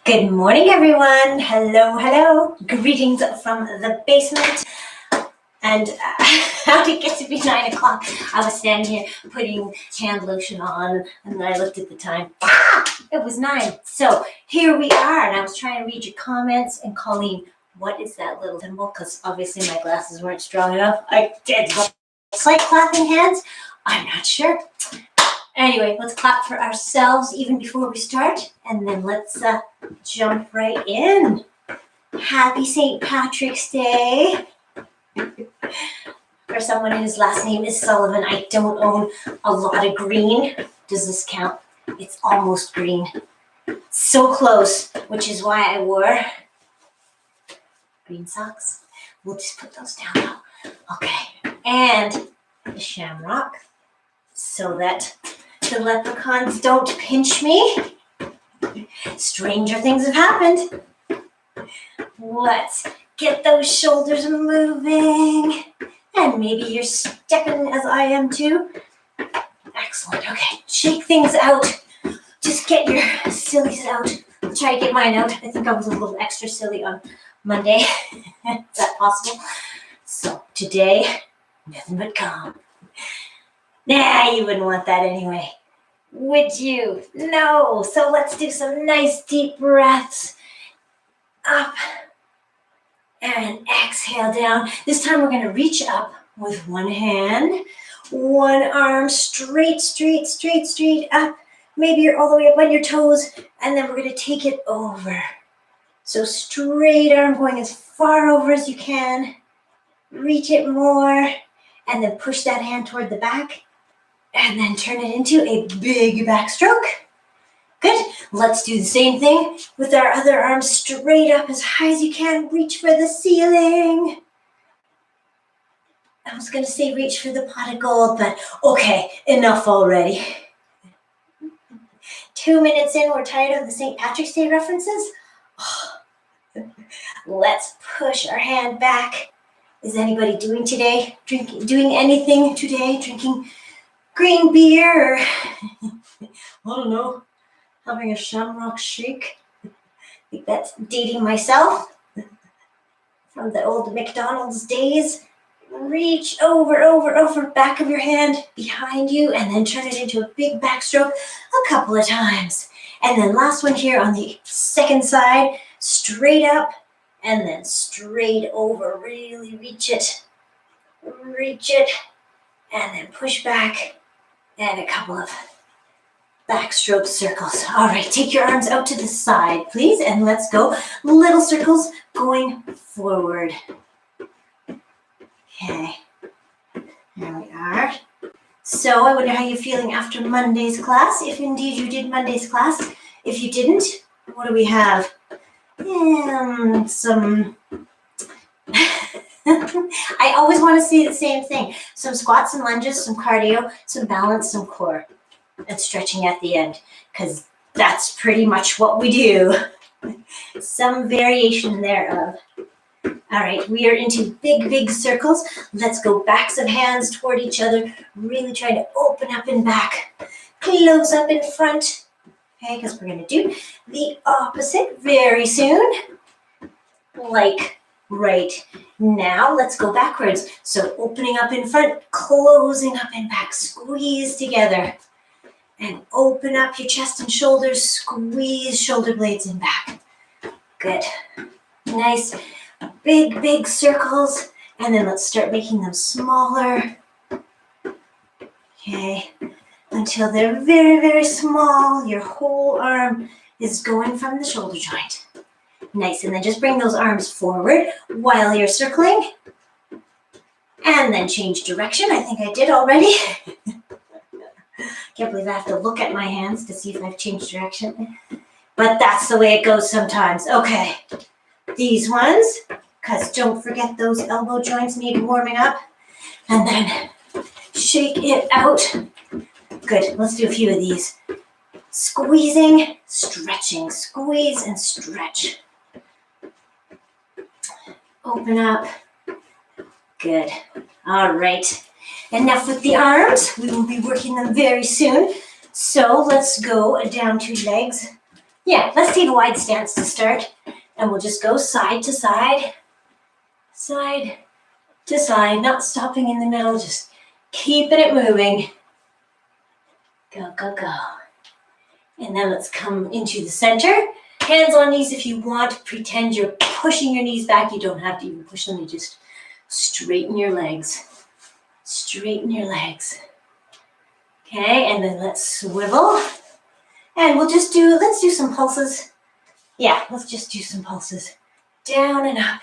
Good morning, everyone. Hello, hello. Greetings from the basement. And how did it get to be 9 o'clock? I was standing here putting hand lotion on, and then I looked at the time. It was 9. So here we are, and I was trying to read your comments. And Colleen, what is that little symbol? Because obviously my glasses weren't strong enough. I did. It's like clapping hands. I'm not sure. Anyway, let's clap for ourselves even before we start, and then let's jump right in. Happy St. Patrick's Day. For someone whose last name is Sullivan, I don't own a lot of green. Does this count? It's almost green. So close, which is why I wore green socks. We'll just put those down though. Okay, and the shamrock so that the leprechauns don't pinch me. Stranger things have happened. Let's get those shoulders moving. And maybe you're stepping as I am too. Excellent. Okay, shake things out. Just get your sillies out. I'll try to get mine out. I think I was a little extra silly on Monday. Is that possible? So today, nothing but calm. Nah, you wouldn't want that anyway. Would you? No. So let's do some nice deep breaths. Up and exhale down. This time we're going to reach up with one hand, one arm straight up. Maybe you're all the way up on your toes, and then we're going to take it over. So straight arm going as far over as you can. Reach it more, and then push that hand toward the back. And then turn it into a big backstroke. Good. Let's do the same thing with our other arm straight up as high as you can. Reach for the ceiling. I was going to say reach for the pot of gold, but okay, enough already. 2 minutes in, we're tired of the St. Patrick's Day references. Let's push our hand back. Is anybody doing anything today? Drinking green beer, or I don't know, having a shamrock shake. I think that's dating myself from the old McDonald's days. Reach over, back of your hand, behind you, and then turn it into a big backstroke a couple of times. And then last one here on the second side, straight up, and then straight over. Really reach it, and then push back. And a couple of backstroke circles. All right, take your arms out to the side, please, and let's go. Little circles going forward. Okay, there we are. So I wonder how you're feeling after Monday's class, if indeed you did Monday's class. If you didn't, what do we have? Some... I always want to see the same thing. Some squats and lunges, some cardio, some balance, some core, and stretching at the end, because that's pretty much what we do. Some variation thereof. All right, we are into big circles. Let's go backs of hands toward each other, really trying to open up and back. Close up in front. Okay, because we're going to do the opposite very soon. Like right now, let's go backwards. So opening up in front, closing up and back, squeeze together. And open up your chest and shoulders, squeeze shoulder blades in back. Good. Nice big circles. And then let's start making them smaller. Okay. Until they're very small. Your whole arm is going from the shoulder joint. Nice, and then just bring those arms forward while you're circling. And then change direction. I think I did already. Can't believe I have to look at my hands to see if I've changed direction. But that's the way it goes sometimes. Okay, these ones, because don't forget those elbow joints need warming up. And then shake it out. Good, let's do a few of these. Squeezing, stretching, squeeze and stretch. Open up. Good. All right. Enough with the arms. We will be working them very soon. So let's go down to legs. Yeah, let's take a wide stance to start. And we'll just go side to side, side to side, not stopping in the middle, just keeping it moving. Go, go, go. And then let's come into the center. Hands on knees if you want. Pretend you're pushing your knees back. You don't have to even push them. You just straighten your legs. Straighten your legs. Okay, and then let's swivel. And let's do some pulses. Yeah, let's just do some pulses. Down and up.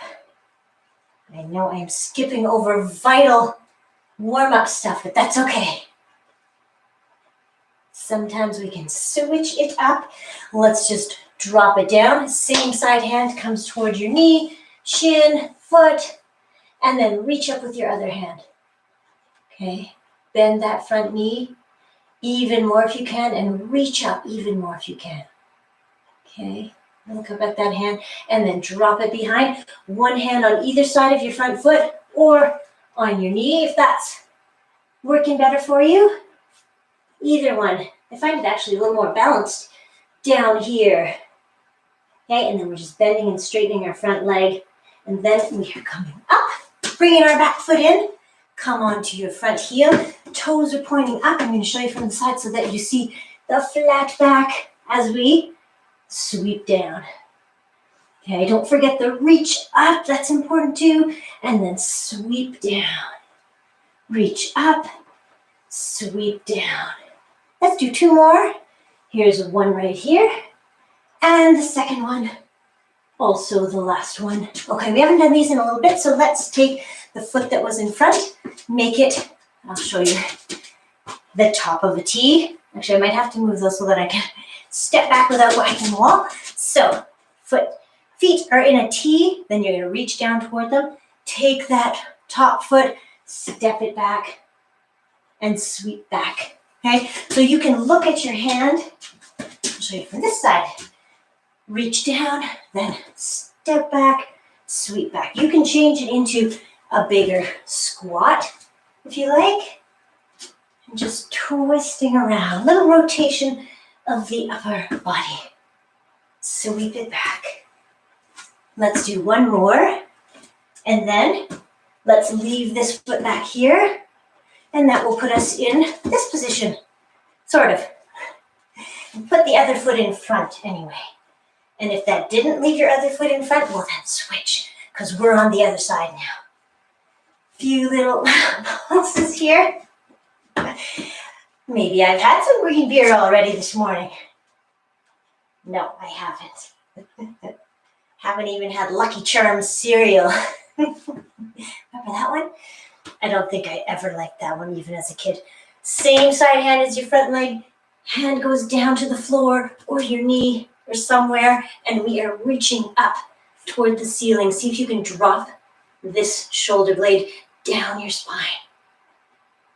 I know I am skipping over vital warm-up stuff, but that's okay. Sometimes we can switch it up. Let's just drop it down. Same side hand comes toward your knee, shin, foot, and then reach up with your other hand. Okay, bend that front knee even more if you can, and reach up even more if you can. Okay, look up at that hand, and then drop it behind. One hand on either side of your front foot, or on your knee if that's working better for you. Either one. I find it actually a little more balanced down here. Okay, and then we're just bending and straightening our front leg. And then we are coming up, bringing our back foot in. Come onto your front heel. Toes are pointing up. I'm going to show you from the side so that you see the flat back as we sweep down. Okay, don't forget the reach up. That's important too. And then sweep down. Reach up, sweep down. Let's do two more. Here's one right here. And the second one. Also the last one. Okay, we haven't done these in a little bit, so let's take the foot that was in front, make it, I'll show you, the top of a T. Actually, I might have to move those so that I can step back without whacking the wall. So, feet are in a T, then you're going to reach down toward them, take that top foot, step it back, and sweep back. Okay, so you can look at your hand. I'll show you from this side. Reach down, then step back, sweep back. You can change it into a bigger squat if you like. And just twisting around. Little rotation of the upper body. Sweep it back. Let's do one more. And then let's leave this foot back here. And that will put us in this position. Sort of. Put the other foot in front anyway. And if that didn't leave your other foot in front, well then switch, because we're on the other side now. Few little pulses here. Maybe I've had some green beer already this morning. No, I haven't. Haven't even had Lucky Charms cereal. Remember that one? I don't think I ever liked that one, even as a kid. Same side hand as your front leg. Hand goes down to the floor or your knee or somewhere, and we are reaching up toward the ceiling. See if you can drop this shoulder blade down your spine,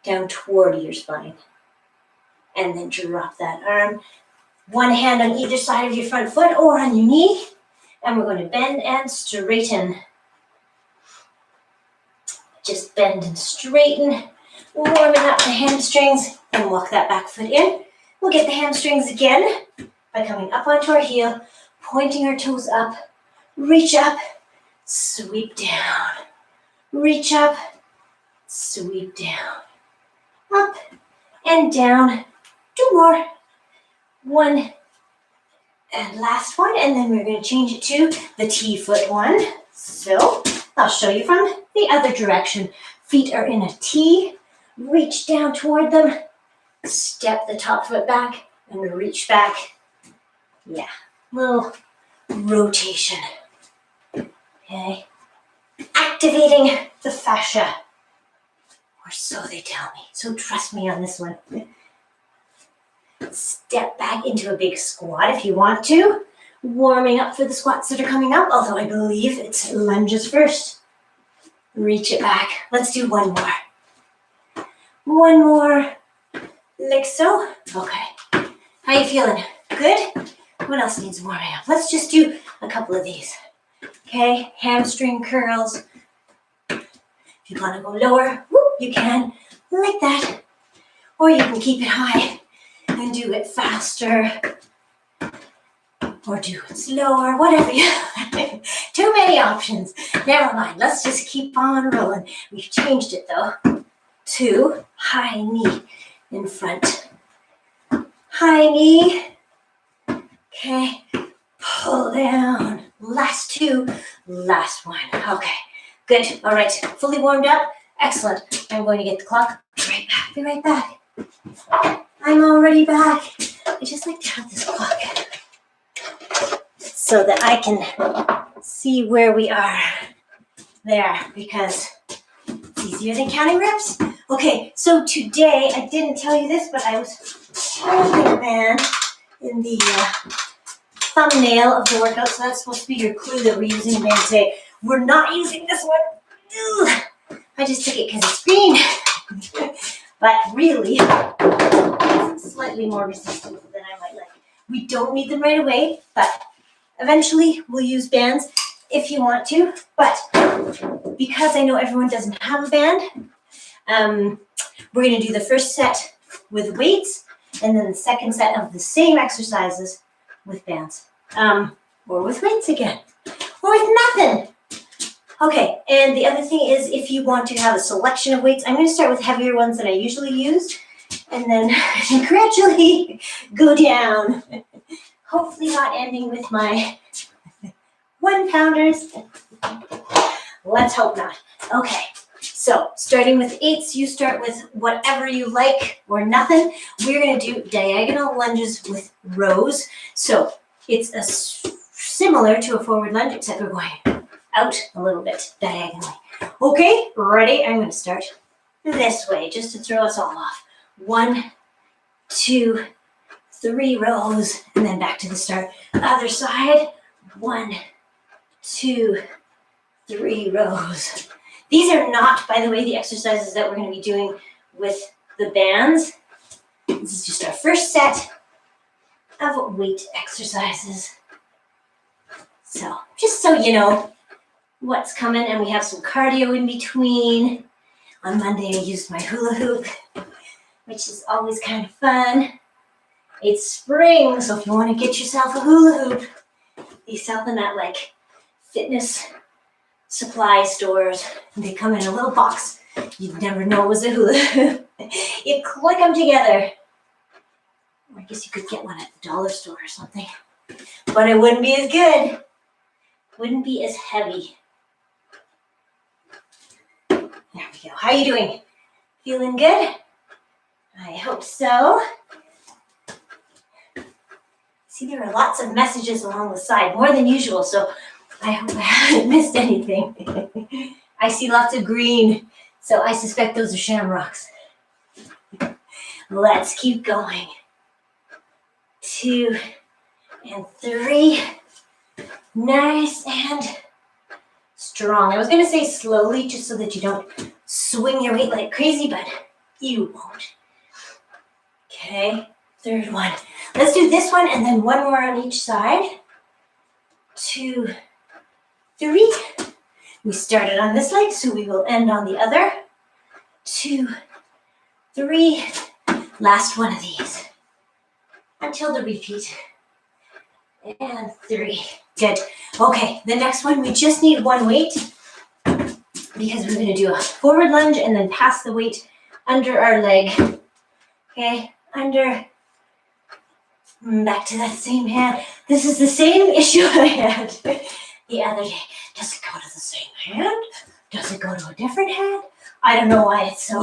down toward your spine, and then drop that arm. One hand on either side of your front foot or on your knee, and we're going to bend and straighten. Just bend and straighten, warming up the hamstrings, and walk that back foot in. We'll get the hamstrings again by coming up onto our heel, pointing our toes up, reach up, sweep down, reach up, sweep down, up and down. Two more. One and last one, and then we're going to change it to the T foot one. So I'll show you from the other direction. Feet are in a T, reach down toward them, step the top foot back and reach back. Yeah, little rotation. Okay, activating the fascia, or so they tell me. So trust me on this one. Step back into a big squat if you want to. Warming up for the squats that are coming up, although I believe it's lunges first. Reach it back. Let's do one more. One more, like so. Okay, how you feeling? Good? What else needs warming up? Let's just do a couple of these. Okay, hamstring curls. If you want to go lower, whoop, you can, like that. Or you can keep it high and do it faster. or do it slower, whatever you Too many options. Never mind. Let's just keep on rolling. We've changed it though to high knee in front. High knee. Okay. Pull down. Last two. Last one. Okay. Good. All right. Fully warmed up. Excellent. I'm going to get the clock. Be right back. Be right back. I'm already back. I just like to have this clock so that I can see where we are there, because it's easier than counting reps. Okay, so today, I didn't tell you this, but I was holding a band in the thumbnail of the workout, so that's supposed to be your clue that we're using a band today. We're not using this one. Ugh. I just took it because it's green. But really, it's slightly more resistant than I might like. We don't need them right away, but eventually we'll use bands if you want to. But because I know everyone doesn't have a band, we're going to do the first set with weights, and then the second set of the same exercises with bands. Or with weights again. Or with nothing. Okay, and the other thing is, if you want to have a selection of weights, I'm going to start with heavier ones that I usually use, and then gradually go down. Hopefully not ending with my 1 pounders. Let's hope not. Okay, so starting with 8s, you start with whatever you like or nothing. We're going to do diagonal lunges with rows. So it's similar to a forward lunge, except we're going out a little bit diagonally. Okay, ready? I'm going to start this way just to throw us all off. 1, 2, 3 rows, and then back to the start. Other side. 1, 2, 3 rows. These are not, by the way, the exercises that we're going to be doing with the bands. This is just our first set of weight exercises. So, just so you know what's coming, and we have some cardio in between. On Monday, I used my hula hoop, which is always kind of fun. It's spring, so if you want to get yourself a hula hoop, they sell them at like fitness supply stores. They come in a little box. You'd never know it was a hula hoop. You click them together. Or I guess you could get one at the dollar store or something. But it wouldn't be as good. Wouldn't be as heavy. There we go. How are you doing? Feeling good? I hope so. See, there are lots of messages along the side, more than usual, so I hope I haven't missed anything. I see lots of green, so I suspect those are shamrocks. Let's keep going. 2 and 3. Nice and strong. I was going to say slowly, just so that you don't swing your weight like crazy, but you won't. Okay, 3rd one. Let's do this one and then 1 more on each side. 2, 3. We started on this leg, so we will end on the other. 2, 3. Last one of these until the repeat. And 3. Good. Okay, the next one, we just need 1 weight because we're going to do a forward lunge and then pass the weight under our leg. Okay, under, back to that same hand. This is the same issue I had the other day. Does it go to the same hand? Does it go to a different hand? I don't know why it's so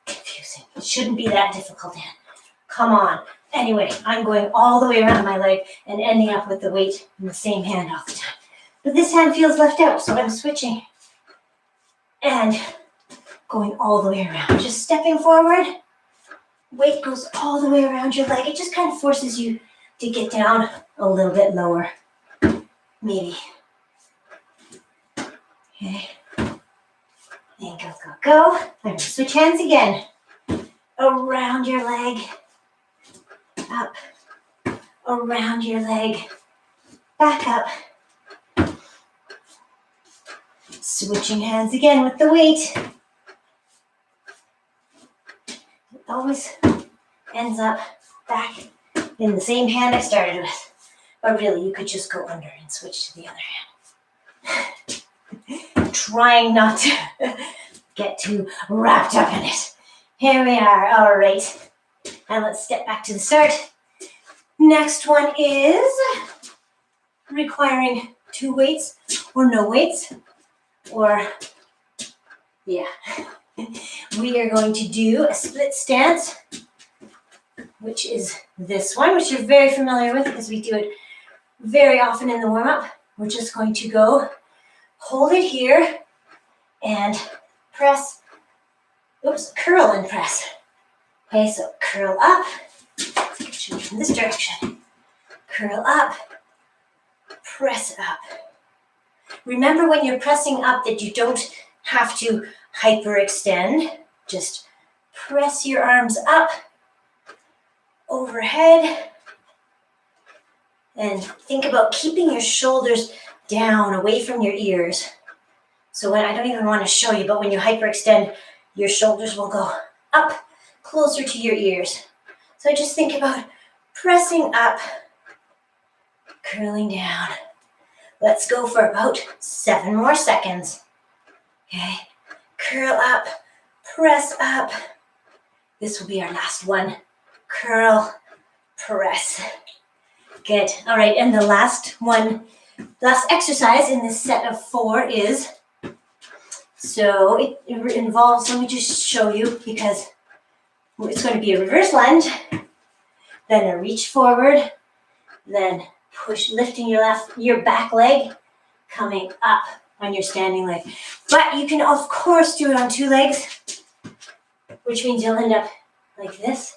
confusing. It shouldn't be that difficult, Dan. Come on. Anyway, I'm going all the way around my leg and ending up with the weight in the same hand all the time. But this hand feels left out, so I'm switching and going all the way around. Just stepping forward, weight goes all the way around your leg. It just kind of forces you to get down a little bit lower, maybe. Okay. And go, go, go. I'm going to switch hands again. Around your leg. Up, around your leg, back up. Switching hands again with the weight. It always ends up back in the same hand I started with. But really, you could just go under and switch to the other hand. Trying not to get too wrapped up in it. Here we are, all right. And let's step back to the start. Next one is requiring 2 weights or no weights, or yeah. We are going to do a split stance, which is this one, which you're very familiar with because we do it very often in the warm-up. We're just going to go hold it here and press, curl and press. Okay, so curl up, it should be in this direction. Curl up, press up. Remember when you're pressing up that you don't have to hyperextend. Just press your arms up, overhead, and think about keeping your shoulders down, away from your ears. So when I don't even want to show you, but when you hyperextend, your shoulders will go up closer to your ears. So just think about pressing up, curling down. Let's go for about 7 more seconds. Okay, curl up, press up. This will be our last one. Curl, press. Good. All right, and the last exercise in this set of 4 is, so it involves, let me just show you because it's going to be a reverse lunge, then a reach forward, then push, lifting your back leg, coming up on your standing leg. But you can of course do it on 2 legs, which means you'll end up like this.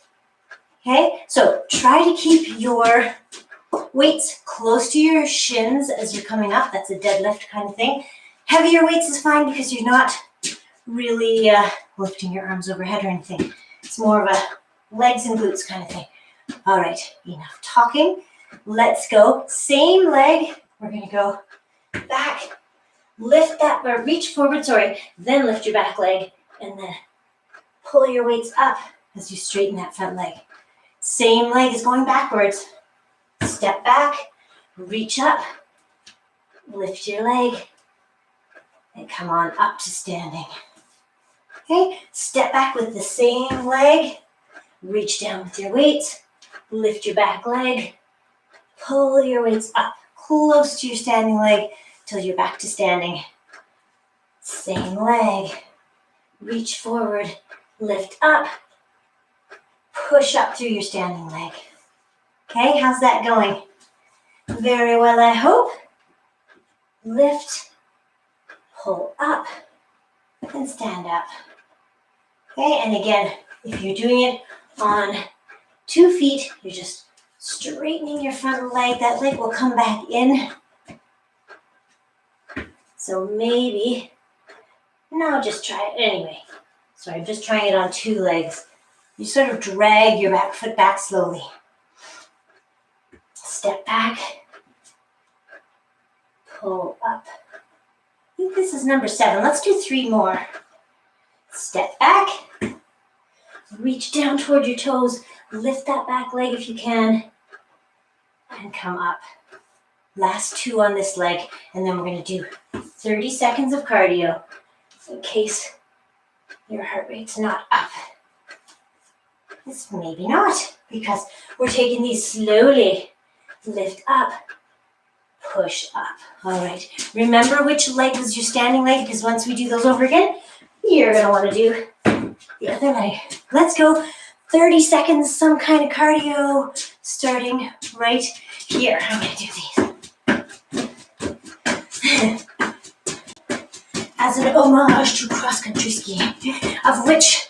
Okay, so try to keep your weights close to your shins as you're coming up. That's a deadlift kind of thing. Heavier weights is fine because you're not really lifting your arms overhead or anything. It's more of a legs and glutes kind of thing. All right, enough talking. Let's go. Same leg. We're going to go back, lift that, or reach forward, then lift your back leg, and then pull your weights up as you straighten that front leg. Same leg is going backwards. Step back, reach up, lift your leg, and come on up to standing. Okay, step back with the same leg, reach down with your weights, lift your back leg, pull your weights up close to your standing leg till you're back to standing. Same leg, reach forward, lift up, push up through your standing leg. Okay, how's that going? Very well, I hope. Lift, pull up, and stand up. Okay, and again, if you're doing it on 2 feet, you're just straightening your front leg. That leg will come back in. So maybe, no, just try it anyway. So I'm just trying it on 2 legs. You sort of drag your back foot back slowly. Step back, pull up. I think this is number 7. Let's do 3 more. Step back, reach down toward your toes, lift that back leg if you can, and come up. Last 2 on this leg, and then we're going to do 30 seconds of cardio in case your heart rate's not up. It's maybe not, because we're taking these slowly. Lift up, push up. All right. Remember which leg was your standing leg, because once we do those over again, you're going to want to do the other leg. Let's go. 30 seconds, some kind of cardio, starting right here. I'm going to do these. As an homage to cross-country skiing, of which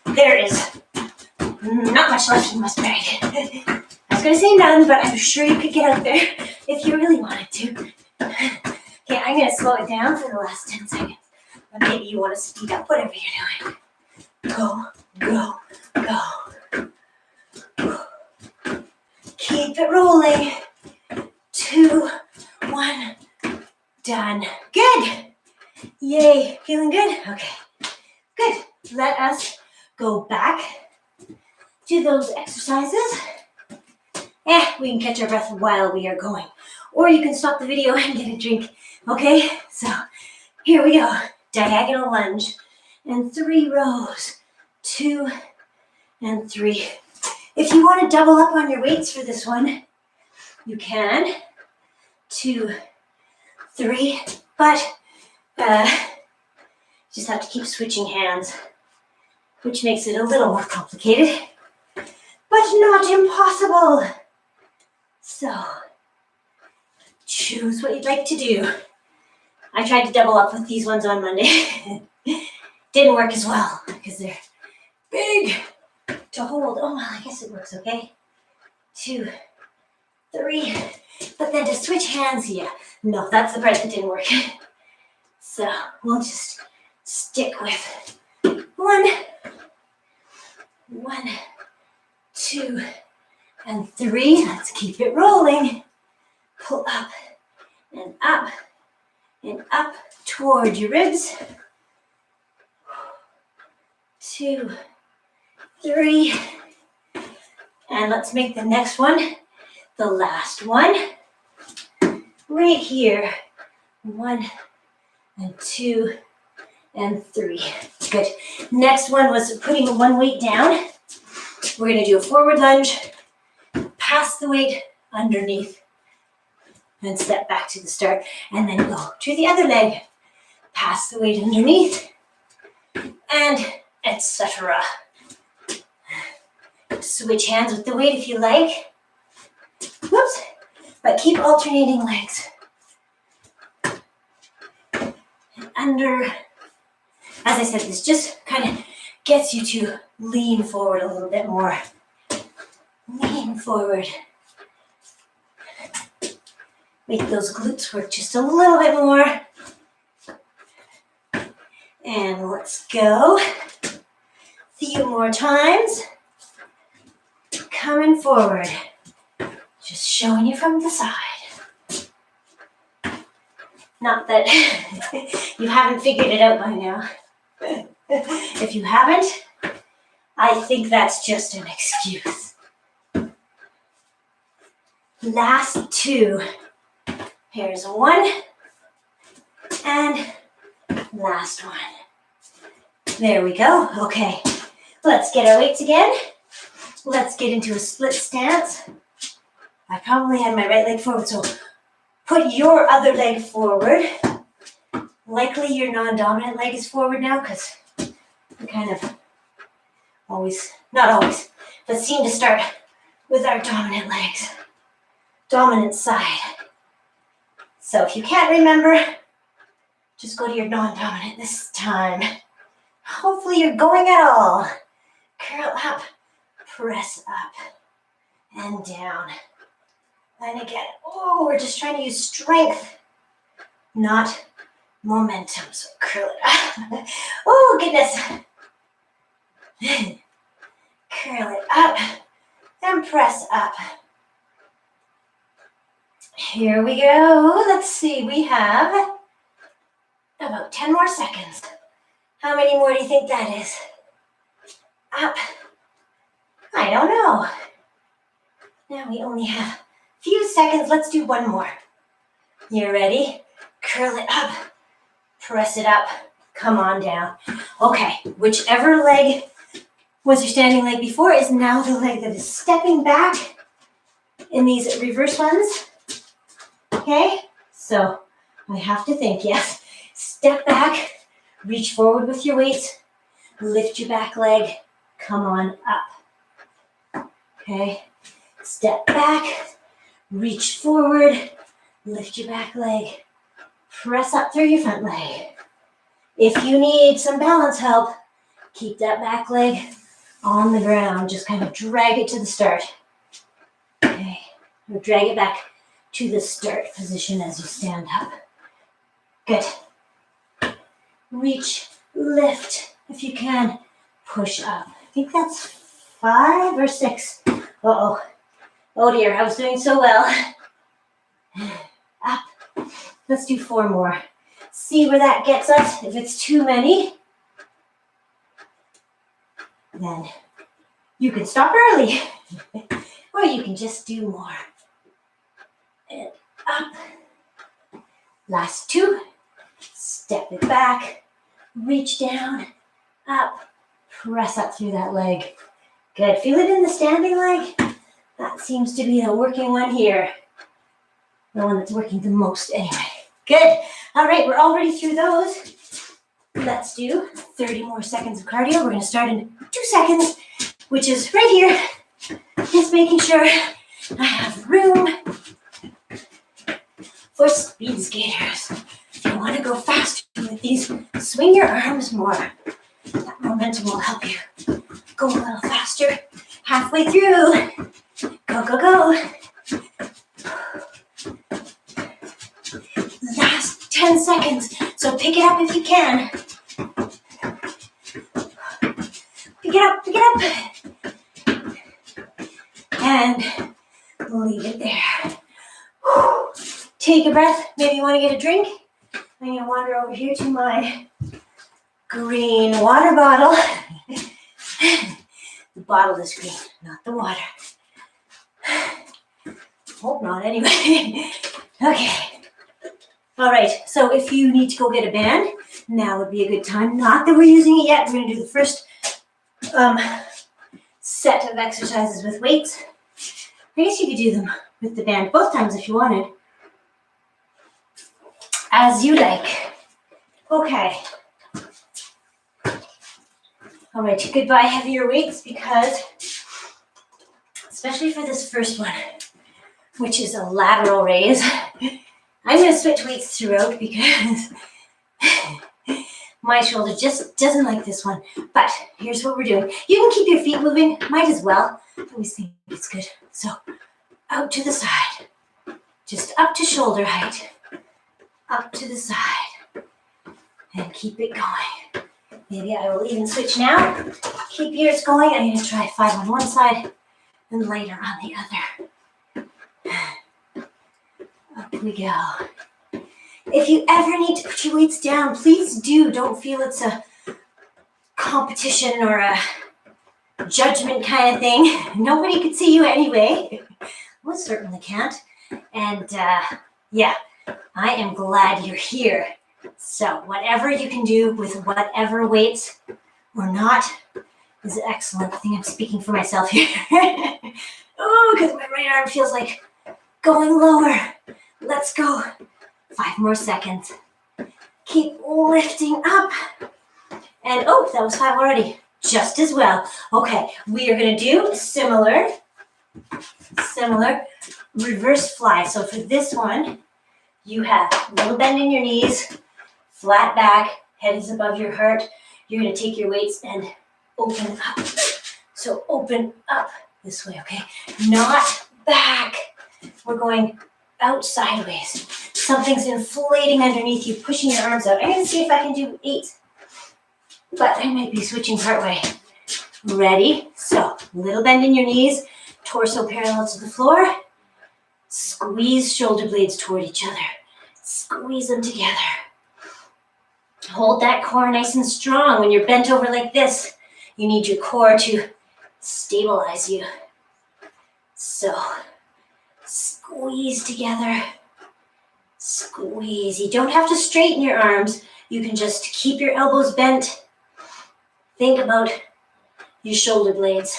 there is not much left in Westbury. I was going to say none, but I'm sure you could get out there if you really wanted to. Okay, I'm going to slow it down for the last 10 seconds. But maybe you want to speed up, whatever you're doing. Go, go, go. Keep it rolling. 2, 1, done. Good. Yay, feeling good? Okay, good. Let us go back to those exercises. We can catch our breath while we are going. Or you can stop the video and get a drink. Okay, so here we go. Diagonal lunge. And 3 rows. 2 and 3. If you want to double up on your weights for this one, you can. 2, 3. But just have to keep switching hands, which makes it a little more complicated, but not impossible. So, choose what you'd like to do. I tried to double up with these ones on Monday. Didn't work as well because they're big to hold. Oh, well, I guess it works okay. 2, 3. But then to switch hands, yeah. No, that's the part that didn't work. So we'll just stick with 1, 2, and 3. Let's keep it rolling. Pull up and up and up toward your ribs. 2, 3. And let's make the next one the last one. Right here. 1 and 2 and 3. Good. Next one was putting one weight down. We're going to do a forward lunge, pass the weight underneath, and step back to the start, and then go to the other leg. Pass the weight underneath, and etc. Switch hands with the weight if you like. Whoops. But keep alternating legs. And under. As I said, this just kind of gets you to lean forward a little bit more. Lean forward. Make those glutes work just a little bit more. And let's go. A few more times. Coming forward. Just showing you from the side. Not that you haven't figured it out by now. If you haven't, I think that's just an excuse. Last 2. Here's 1. And last one. There we go. Okay. Let's get our weights again. Let's get into a split stance. I probably had my right leg forward, so put your other leg forward. Likely your non-dominant leg is forward now because we kind of always, not always, but seem to start with our dominant legs. Dominant side. So if you can't remember, just go to your non-dominant this time. Hopefully you're going at all. Curl up, press up, and down. And again, oh, we're just trying to use strength, not momentum. So curl it up. Oh, goodness. Curl it up and press up. Here we go. Let's see, we have about 10 more seconds. How many more do you think that is? Up. I don't know. Now we only have a few seconds. Let's do one more. You ready? Curl it up. Press it up. Come on down. Okay, whichever leg was your standing leg before is now the leg that is stepping back in these reverse ones. Okay, so I have to think, yes. Step back, reach forward with your weights, lift your back leg, come on up. Okay, step back, reach forward, lift your back leg, press up through your front leg. If you need some balance help, keep that back leg on the ground. Just kind of drag it to the start. Okay, or drag it back to the start position as you stand up. Good. Reach, lift, if you can, push up. I think that's 5 or 6. Uh-oh. Oh dear, I was doing so well. Up. Let's do 4 more. See where that gets us. If it's too many, then you can stop early. or you can just do more. And up. Last two. Step it back. Reach down. Up. Press up through that leg. Good. Feel it in the standing leg? That seems to be the working one here. The one that's working the most anyway. Good. All right, we're already through those. Let's do 30 more seconds of cardio. We're going to start in 2 seconds, which is right here. Just making sure I have room for speed skaters. If you want to go faster with these, swing your arms more. That momentum will help you go a little faster. Halfway through. Go, go, go. Last 10 seconds. So pick it up if you can. Pick it up, pick it up. And leave it there. Take a breath. Maybe you want to get a drink. I'm going to wander over here to my green water bottle. The bottle is green, not the water. Hope not anyway. Okay. All right, so if you need to go get a band, now would be a good time. Not that we're using it yet. We're going to do the first set of exercises with weights. I guess you could do them with the band both times if you wanted. As you like. Okay. All right, goodbye heavier weights because, especially for this first one, which is a lateral raise, I'm going to switch weights throughout because my shoulder just doesn't like this one. But here's what we're doing. You can keep your feet moving, might as well. I always think it's good. So out to the side, just up to shoulder height, up to the side, and keep it going. Maybe I will even switch now. Keep yours going. I'm going to try 5 on one side and lighter on the other. Up we go. If you ever need to put your weights down, please do. Don't feel it's a competition or a judgment kind of thing. Nobody could see you anyway. We certainly can't. And yeah, I am glad you're here. So whatever you can do with whatever weights or not is excellent. I think I'm speaking for myself here. Oh, because my right arm feels like going lower. Let's go. 5 more seconds. Keep lifting up. And oh, that was 5 already. Just as well. Okay, we are going to do similar reverse fly. So for this one, you have a little bend in your knees, flat back, head is above your heart. You're going to take your weights and open up. So open up this way, okay? Not back. We're going out sideways. Something's inflating underneath you, pushing your arms out. I'm going to see if I can do 8, but I might be switching partway. Ready? So little bend in your knees, torso parallel to the floor. Squeeze shoulder blades toward each other. Squeeze them together. Hold that core nice and strong. When you're bent over like this, you need your core to stabilize you. So, squeeze together. Squeeze. You don't have to straighten your arms. You can just keep your elbows bent. Think about your shoulder blades.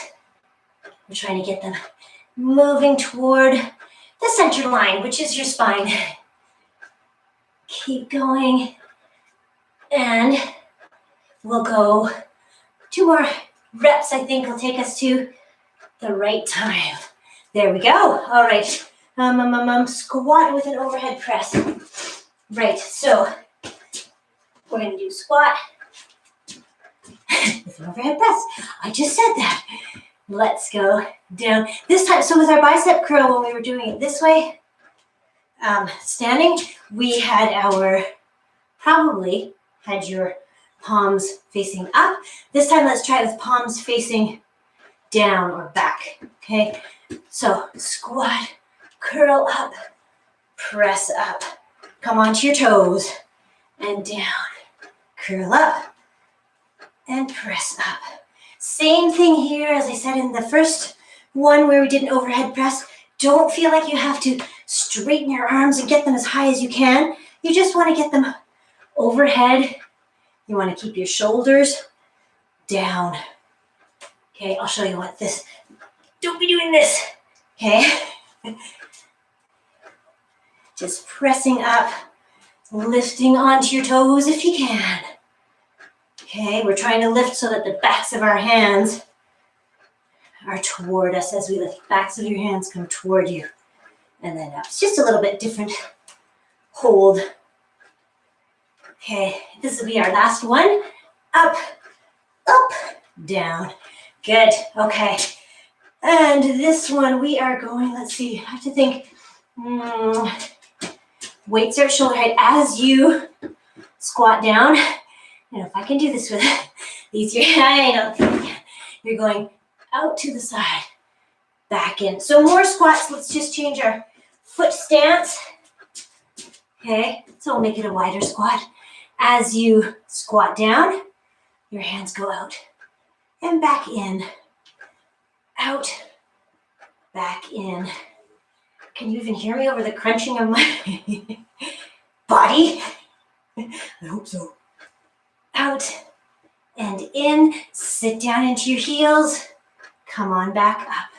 We're trying to get them moving toward the center line, which is your spine. Keep going. And we'll go 2 more reps, I think will take us to the right time. There we go. All right. Squat with an overhead press. Right, so we're going to do squat with an overhead press. I just said that. Let's go down. This time, so with our bicep curl, when we were doing it this way, standing, we had probably had your palms facing up. This time, let's try it with palms facing down or back, okay? So squat, curl up, press up. Come onto your toes and down. Curl up and press up. Same thing here as I said in the first one where we did an overhead press. Don't feel like you have to straighten your arms and get them as high as you can. You just want to get them overhead. You want to keep your shoulders down. Okay, I'll show you what this. Don't be doing this. Okay. Just pressing up, lifting onto your toes if you can. Okay, we're trying to lift so that the backs of our hands are toward us as we lift. Backs of your hands come toward you. And then up. It's just a little bit different hold. Okay, this will be our last one. Up, up, down. Good, okay. And this one we are going, let's see, I have to think. Weights are shoulder height as you squat down. And if I can do this with these, I don't think I can. You're going out to the side, back in. So more squats. Let's just change our foot stance. Okay, so we'll make it a wider squat. As you squat down, your hands go out and back in, out, back in. Can you even hear me over the crunching of my body? I hope so. Out and in. Sit down into your heels. Come on back up.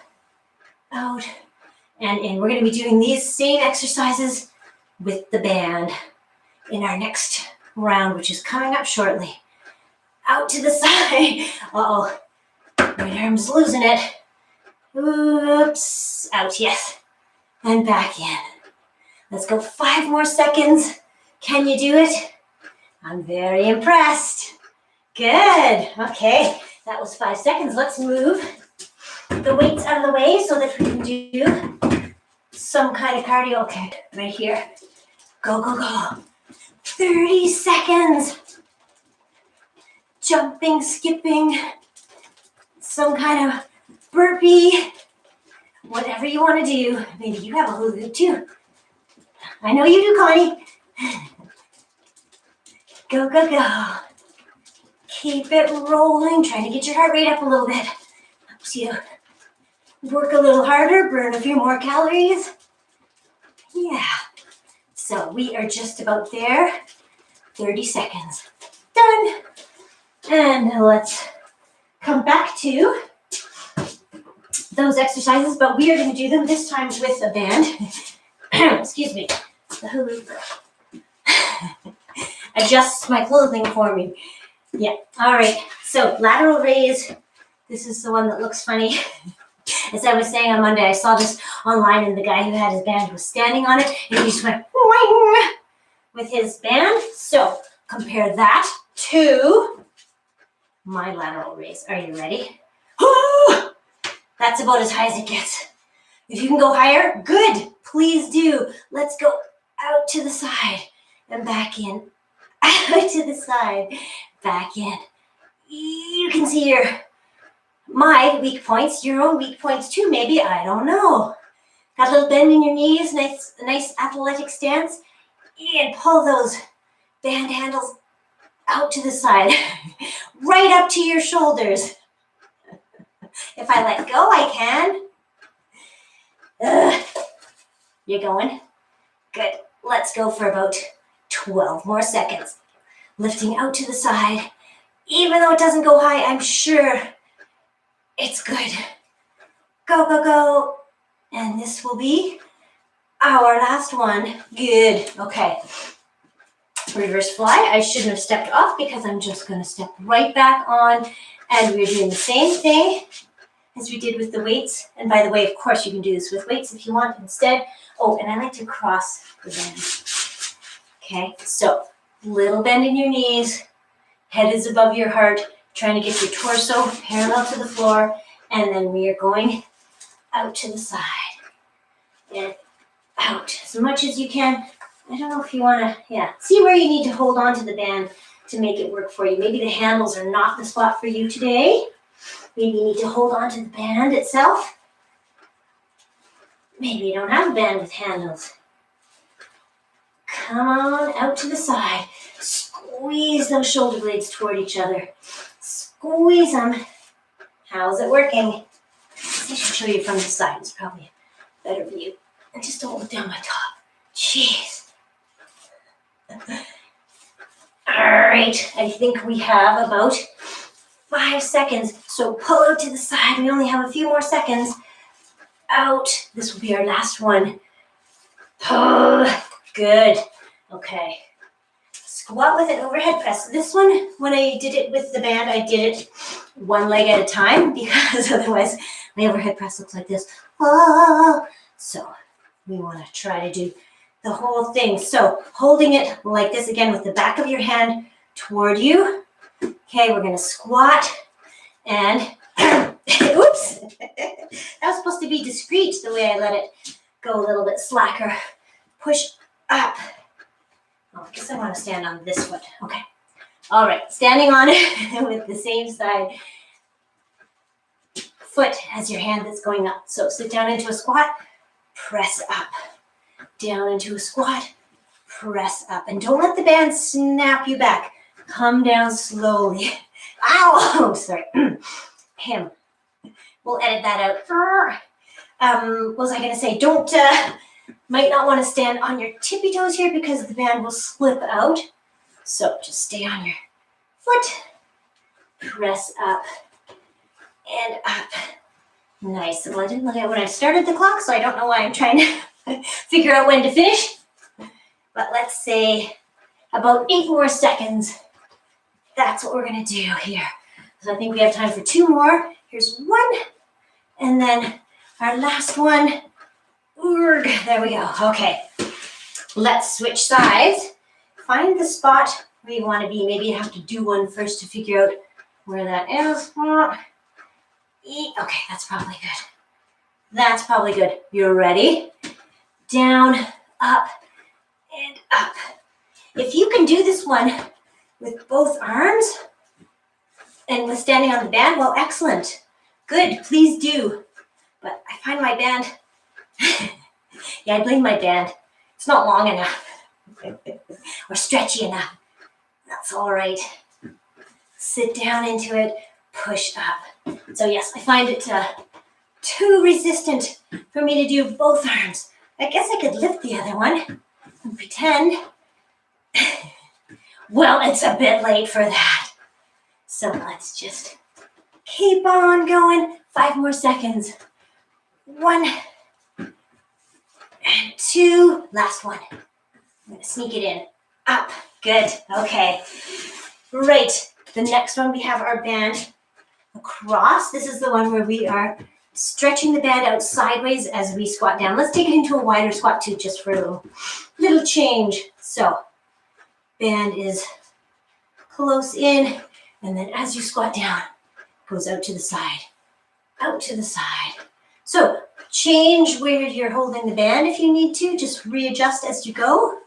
Out and in. We're going to be doing these same exercises with the band in our next round, which is coming up shortly. Out to the side. Uh-oh. Right arm's losing it. Oops. Out, yes. And back in. Let's go 5 more seconds. Can you do it? I'm very impressed. Good. Okay. That was 5 seconds. Let's move the weights out of the way so that we can do some kind of cardio. Okay, right here. Go, go, go. 30 seconds. Jumping, skipping, some kind of burpee. Whatever you want to do. Maybe you have a hula hoop too. I know you do, Connie. Go, go, go. Keep it rolling. Trying to get your heart rate up a little bit. Helps you work a little harder, burn a few more calories. Yeah. So we are just about there. 30 seconds. Done. And let's come back to those exercises, but we are going to do them this time with a band. Excuse me. The hula hoop adjusts my clothing for me. Yeah. All right. So lateral raise. This is the one that looks funny. As I was saying on Monday, I saw this online, and the guy who had his band was standing on it, and he just went with his band. So compare that to my lateral raise. Are you ready? That's about as high as it gets. If you can go higher, good. Please do. Let's go out to the side and back in. Out to the side, back in. You can see my weak points, your own weak points too, maybe. I don't know. Got a little bend in your knees, nice athletic stance. And pull those band handles out to the side, right up to your shoulders. If I let go, I can. You're going? Good. Let's go for about 12 more seconds. Lifting out to the side. Even though it doesn't go high, I'm sure it's good. Go, go, go. And this will be our last one. Good. Okay. Reverse fly. I shouldn't have stepped off because I'm just going to step right back on. And we're doing the same thing as we did with the weights. And by the way, of course, you can do this with weights if you want instead. Oh, and I like to cross the bend. Okay, so little bend in your knees. Head is above your heart. Trying to get your torso parallel to the floor. And then we are going out to the side. And out as much as you can. I don't know if you want to, see where you need to hold on to the band to make it work for you. Maybe the handles are not the spot for you today. Maybe you need to hold on to the band itself. Maybe you don't have a band with handles. Come on out to the side. Squeeze those shoulder blades toward each other. Squeeze them. How's it working? I should show you from the side. It's probably a better view. And just don't look down my top. Jeez. All right, I think we have about 5 seconds. So pull out to the side. We only have a few more seconds. Out. This will be our last one. Oh, good. Okay. Squat with an overhead press. This one, when I did it with the band, I did it one leg at a time because otherwise my overhead press looks like this. Oh. So we want to try to do the whole thing. So holding it like this again with the back of your hand toward you. Okay, we're going to squat and oops. That was supposed to be discreet the way I let it go a little bit slacker. Push up. Oh, I guess I want to stand on this foot. Okay. All right, standing on it with the same side foot as your hand that's going up. So sit down into a squat, press up. Down into a squat, press up. And don't let the band snap you back. Come down slowly. Ow! Sorry. Him. We'll edit that out. What was I going to say? Don't, might not want to stand on your tippy toes here because the band will slip out. So just stay on your foot. Press up and up. Nice. Well, I didn't look at when I started the clock, so I don't know why I'm trying to figure out when to finish. But let's say about 8 more seconds. That's what we're going to do here. So I think we have time for 2 more. Here's 1. And then our last one. There we go. Okay. Let's switch sides. Find the spot where you want to be. Maybe you have to do one first to figure out where that is. Okay, that's probably good. That's probably good. You're ready? Down, up, and up. If you can do this one with both arms and with standing on the band, well, excellent. Good, please do. But I find my band, yeah, I blame my band. It's not long enough or stretchy enough. That's all right. Sit down into it, push up. So yes, I find it too resistant for me to do both arms. I guess I could lift the other one and pretend. Well, it's a bit late for that. So let's just keep on going. 5 more seconds. 1 and 2. Last one. I'm going to sneak it in. Up. Good. Okay. Right. The next one, we have our band across. This is the one where we are stretching the band out sideways as we squat down. Let's take it into a wider squat too, just for a little change. So, band is close in, and then as you squat down, goes out to the side, out to the side. So, change where you're holding the band if you need to. Just readjust as you go.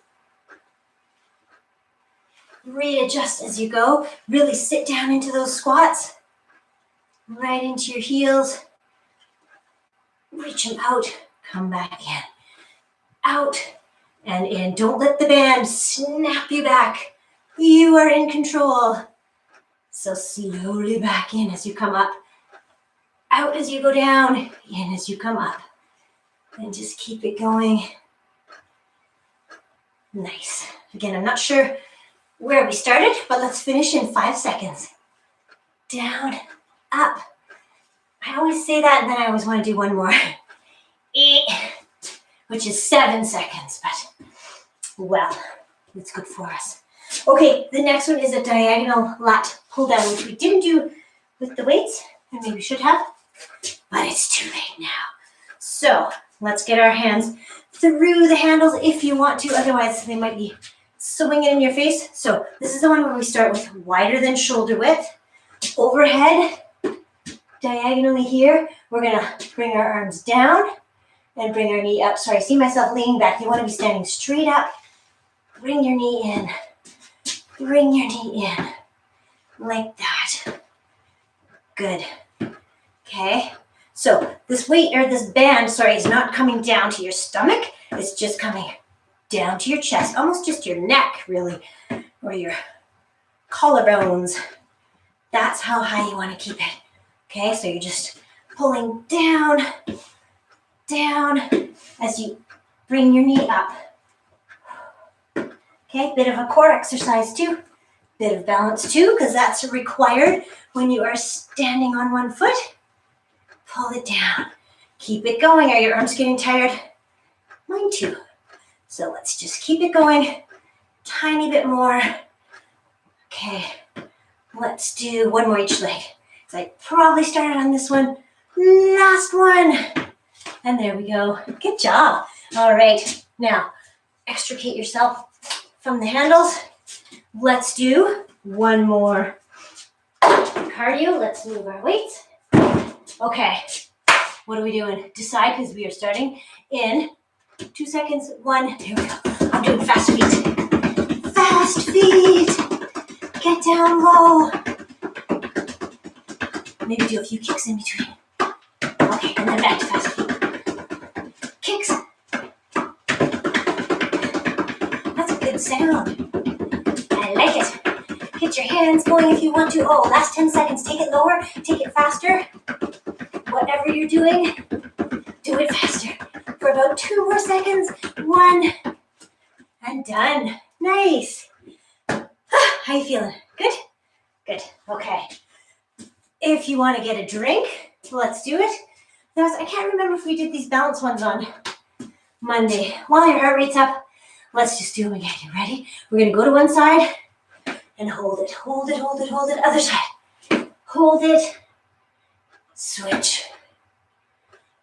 Readjust as you go. Really sit down into those squats. Right into your heels. Reach them out. Come back in. Out and in. Don't let the band snap you back. You are in control. So slowly back in as you come up. Out as you go down. In as you come up. And just keep it going. Nice. Again, I'm not sure where we started, but let's finish in 5 seconds. Down, up. I always say that, and then I always want to do one more. 8, which is 7 seconds, but well, it's good for us. Okay, the next one is a diagonal lat pull down, which we didn't do with the weights, and maybe we should have, but it's too late now. So let's get our hands through the handles if you want to, otherwise they might be swinging in your face. So this is the one where we start with wider than shoulder width, overhead, diagonally here. We're gonna bring our arms down and bring our knee up. Sorry, I see myself leaning back. You wanna be standing straight up. Bring your knee in. Bring your knee in. Like that. Good. Okay. So this weight, or this band, sorry, is not coming down to your stomach. It's just coming down to your chest, almost just your neck, really, or your collarbones. That's how high you want to keep it. Okay, so you're just pulling down, down, as you bring your knee up. Okay, bit of a core exercise too. Bit of balance too, because that's required when you are standing on one foot. Pull it down. Keep it going. Are your arms getting tired? Mine too. So let's just keep it going. Tiny bit more. Okay, let's do one more each leg. So I probably started on this one. Last one. And there we go. Good job. All right, now extricate yourself from the handles. Let's do one more cardio. Let's move our weights. Okay, what are we doing? Decide, because we are starting in 2 seconds. 1, here we go. I'm doing fast feet. Fast feet. Get down low. Maybe do a few kicks in between. Okay, and then back to fast feet. Kicks. That's a good sound. I like it. Get your hands going if you want to. Oh, last 10 seconds. Take it lower. Take it faster. Whatever you're doing, do it faster. For about 2 more seconds. 1. And done. Nice. How you feeling? Good? Good. Okay. If you want to get a drink, let's do it. I can't remember if we did these balance ones on Monday. While your heart rate's up, let's just do them again. You ready? We're going to go to one side and hold it. Hold it, hold it, hold it. Other side. Hold it. Switch.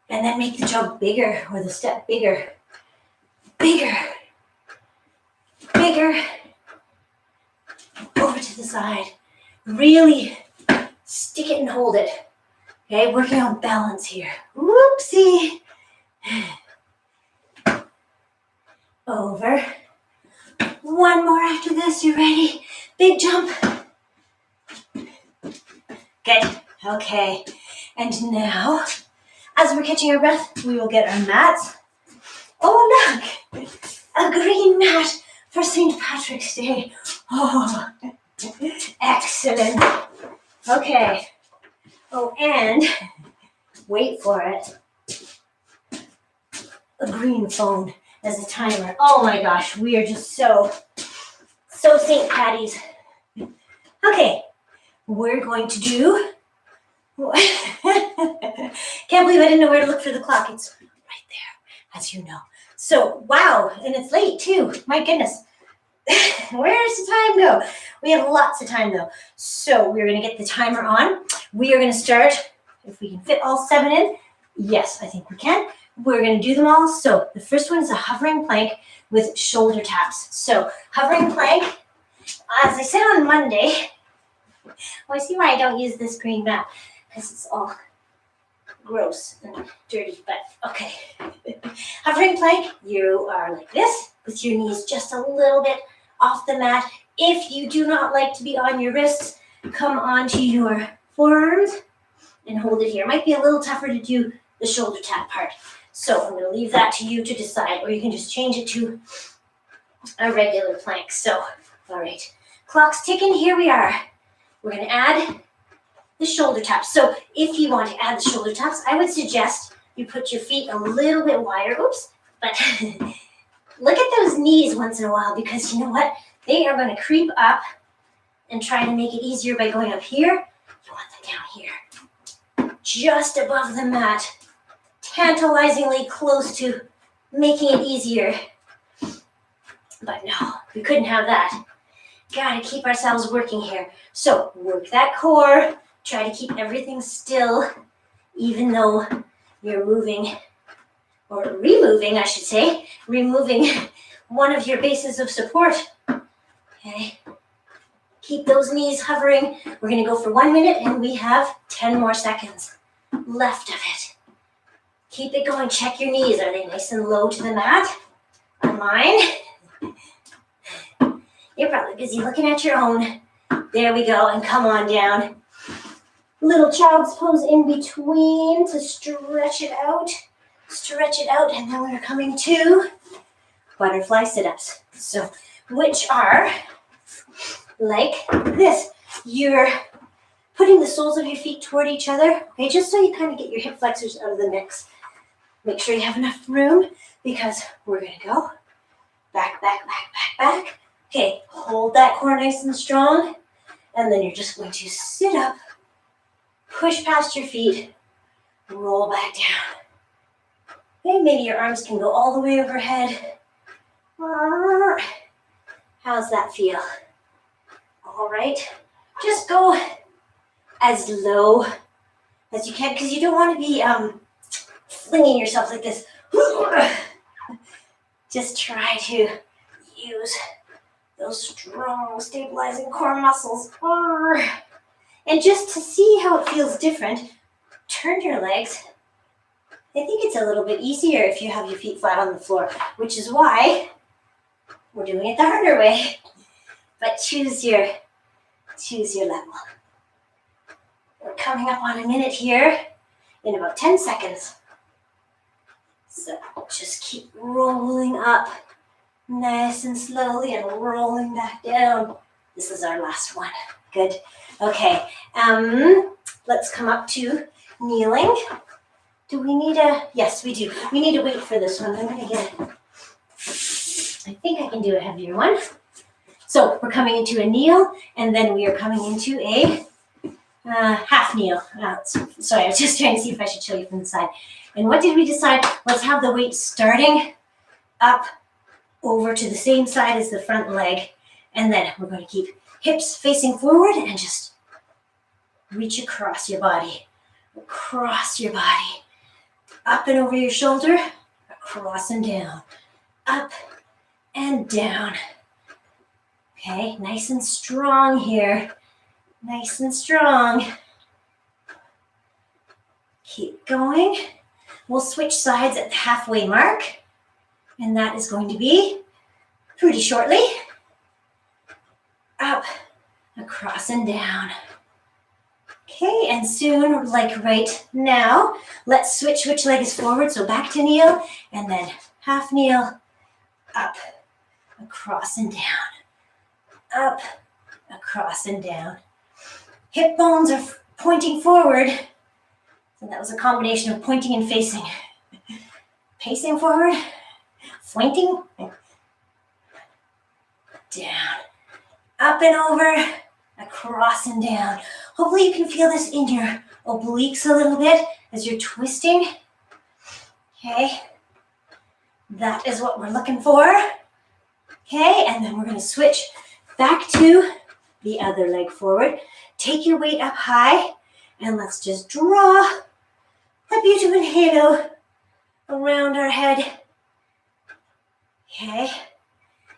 And then make the jump bigger, or the step bigger. Bigger. Bigger. Over to the side. Really stick it and hold it. Okay, working on balance here. Whoopsie. Over. One more after this. You ready? Big jump. Good. Okay. And now, as we're catching our breath, we will get our mats. Oh, look. A green mat for St. Patrick's Day. Oh, excellent. Okay. Oh, and wait for it. A green phone as a timer. Oh my gosh, we are just so St. Patty's. Okay, we're going to do. Can't believe I didn't know where to look for the clock. It's right there, as you know. So, wow, and it's late too. My goodness. Where does the time go? We have lots of time though. So we're going to get the timer on. We are going to start, if we can fit all 7 in. Yes, I think we can. We're going to do them all. So the first one is a hovering plank with shoulder taps. So hovering plank, as I said on Monday, well, I see why I don't use this green mat, because it's all gross and dirty, but okay. Hovering plank, you are like this, with your knees just a little bit off the mat. If you do not like to be on your wrists, come onto your forearms and hold it here. It might be a little tougher to do the shoulder tap part. So I'm going to leave that to you to decide, or you can just change it to a regular plank. So, all right. Clock's ticking. Here we are. We're going to add the shoulder taps. So if you want to add the shoulder taps, I would suggest you put your feet a little bit wider. Oops. But look at those knees once in a while, because you know what? They are going to creep up and try to make it easier by going up here. You want them down here. Just above the mat. Tantalizingly close to making it easier. But no, we couldn't have that. Gotta keep ourselves working here. So work that core. Try to keep everything still, even though you're moving, or removing, I should say, removing one of your bases of support. Okay. Keep those knees hovering. We're going to go for 1 minute, and we have 10 more seconds left of it. Keep it going. Check your knees. Are they nice and low to the mat? On mine? You're probably busy looking at your own. There we go, and come on down. Little child's pose in between to stretch it out. Stretch it out, and then we're coming to butterfly sit-ups. So, which are like this. You're putting the soles of your feet toward each other, okay, just so you kind of get your hip flexors out of the mix. Make sure you have enough room because we're going to go back, back, back, back, back. Okay, hold that core nice and strong, and then you're just going to sit up, push past your feet, roll back down. Okay, maybe your arms can go all the way overhead. How's that feel? All right, just go as low as you can because you don't want to be flinging yourself like this. Just try to use those strong stabilizing core muscles. And just to see how it feels different, turn your legs. I think it's a little bit easier if you have your feet flat on the floor, which is why we're doing it the harder way. But choose your level. We're coming up on a minute here in about 10 seconds. So just keep rolling up nice and slowly and rolling back down. This is our last one. Good. Okay. Let's come up to kneeling. Do we need a, yes, we do. We need to wait for this one. I'm going to get, I think I can do a heavier one. So we're coming into a kneel, and then we are coming into a half kneel. Sorry, I was just trying to see if I should show you from the side. And what did we decide? Let's have the weight starting up over to the same side as the front leg. And then we're going to keep hips facing forward and just reach across your body. Across your body. Up and over your shoulder. Across and down. Up and down. Okay, nice and strong here. Nice and strong. Keep going. We'll switch sides at the halfway mark. And that is going to be pretty shortly. Up, across and down. Okay, and soon, like right now, let's switch which leg is forward. So back to kneel, and then half kneel, up, across and down. Up, across and down. Hip bones are pointing forward. So that was a combination of pointing and facing. Pacing forward, pointing, down. Up and over, across and down. Hopefully you can feel this in your obliques a little bit as you're twisting. Okay, that is what we're looking for. Okay, and then we're going to switch back to the other leg forward. Take your weight up high, and let's just draw a beautiful halo around our head. Okay,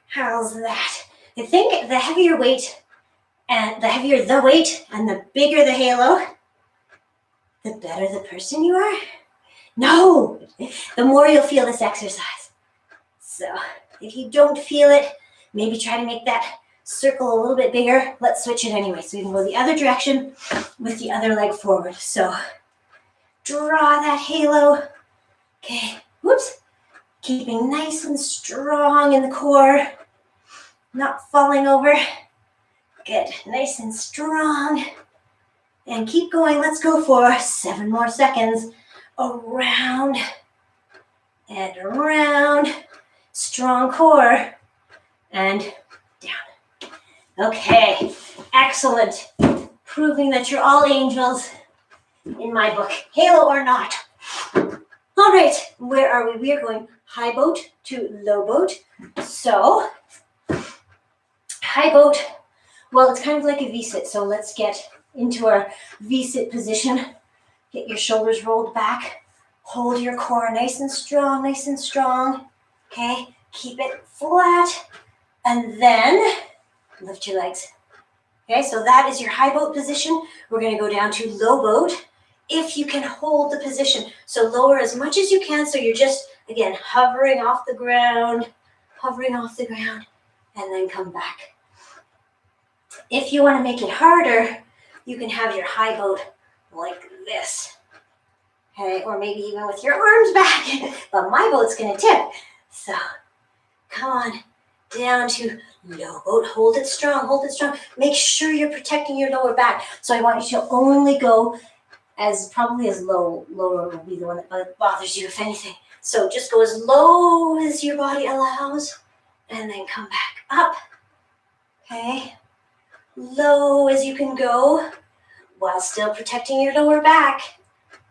how's that? I think the heavier weight, and the heavier the weight, and the bigger the halo, the better the person you are. No, the more you'll feel this exercise. So if you don't feel it, maybe try to make that circle a little bit bigger. Let's switch it anyway. So we can go the other direction with the other leg forward. So draw that halo. Okay, whoops. Keeping nice and strong in the core. Not falling over. Good, nice and strong. And keep going. Let's go for 7 more seconds. Around and around. Strong core. And down. Okay, excellent. Proving that you're all angels in my book, halo or not. All right, where are we? We are going high boat to low boat. So, high boat, well, it's kind of like a V-sit. So let's get into our V-sit position. Get your shoulders rolled back. Hold your core nice and strong, nice and strong. Okay, keep it flat. And then lift your legs. Okay, so that is your high boat position. We're going to go down to low boat if you can hold the position. So lower as much as you can. So you're just, again, hovering off the ground, and then come back. If you want to make it harder, you can have your high boat like this. Okay, or maybe even with your arms back. But my boat's going to tip. So come on, down to low boat. Hold it strong, hold it strong. Make sure you're protecting your lower back. So I want you to only go probably as lower will be the one that bothers you, if anything. So just go as low as your body allows, and then come back up. Okay, low as you can go, while still protecting your lower back.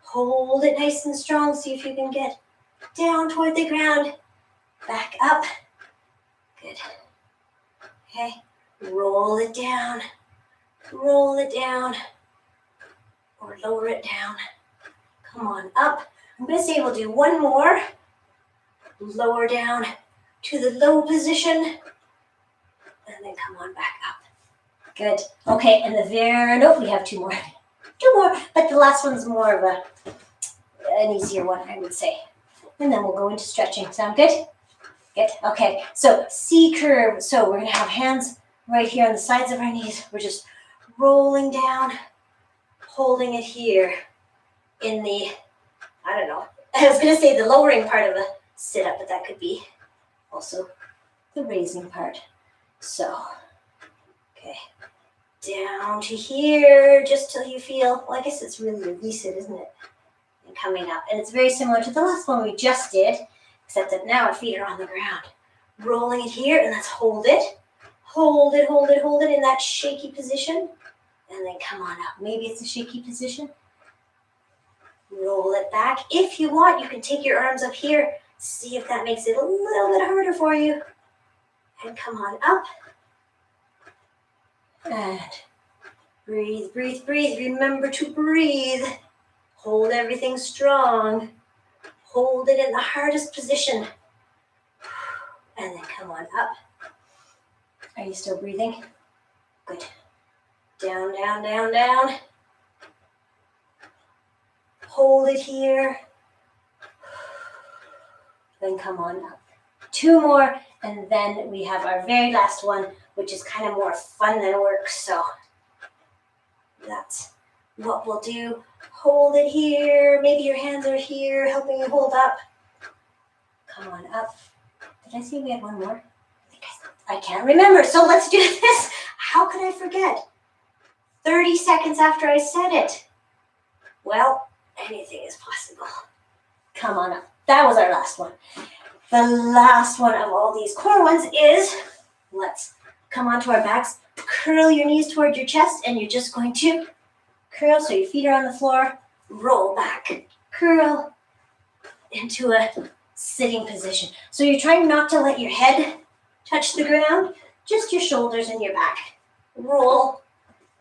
Hold it nice and strong, see if you can get down toward the ground. Back up. Good. Okay, roll it down. Roll it down. Or lower it down. Come on up. I'm going to say we'll do one more. Lower down to the low position. And then come on back up. Good. Okay, and nope, we have two more. Two more, but the last one's more of an easier one, I would say. And then we'll go into stretching. Sound good? Good. Okay, so C curve. So we're going to have hands right here on the sides of our knees. We're just rolling down, holding it here in the, I don't know, I was going to say the lowering part of a sit-up, but that could be also the raising part. So, okay, down to here, just till you feel, well, I guess it's really release it, isn't it? And coming up. And it's very similar to the last one we just did, except that now our feet are on the ground. Rolling it here, and let's hold it. Hold it, hold it, hold it in that shaky position. And then come on up. Maybe it's a shaky position. Roll it back. If you want, you can take your arms up here. See if that makes it a little bit harder for you. And come on up. And breathe, breathe, breathe. Remember to breathe. Hold everything strong. Hold it in the hardest position. And then come on up. Are you still breathing? Good. Down, down, down, down. Hold it here. Then come on up. Two more, and then we have our very last one, which is kind of more fun than work. So that's what we'll do. Hold it here. Maybe your hands are here, helping you hold up. Come on up. Did I say we had one more? I can't remember. So let's do this. How could I forget? 30 seconds after I said it. Well, anything is possible. Come on up. That was our last one. The last one of all these core ones is, let's come onto our backs, curl your knees toward your chest, and you're just going to curl so your feet are on the floor, roll back, curl into a sitting position. So you're trying not to let your head touch the ground, just your shoulders and your back. Roll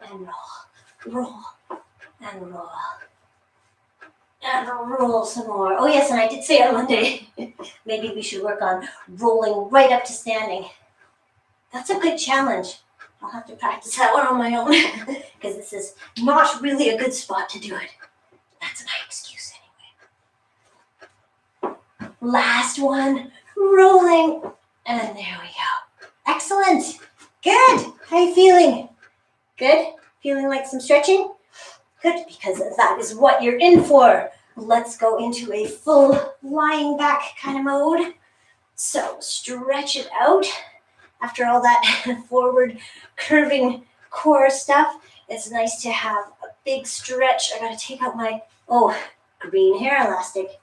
and roll, roll and roll. And roll some more. Oh yes, and I did say on Monday, maybe we should work on rolling right up to standing. That's a good challenge. I'll have to practice that one on my own because this is not really a good spot to do it. That's my excuse anyway. Last one, rolling. And there we go. Excellent. Good. How are you feeling? Good? Feeling like some stretching? Good, because that is what you're in for. Let's go into a full lying back kind of mode. So stretch it out. After all that forward curving core stuff, it's nice to have a big stretch. I gotta take out my, green hair elastic.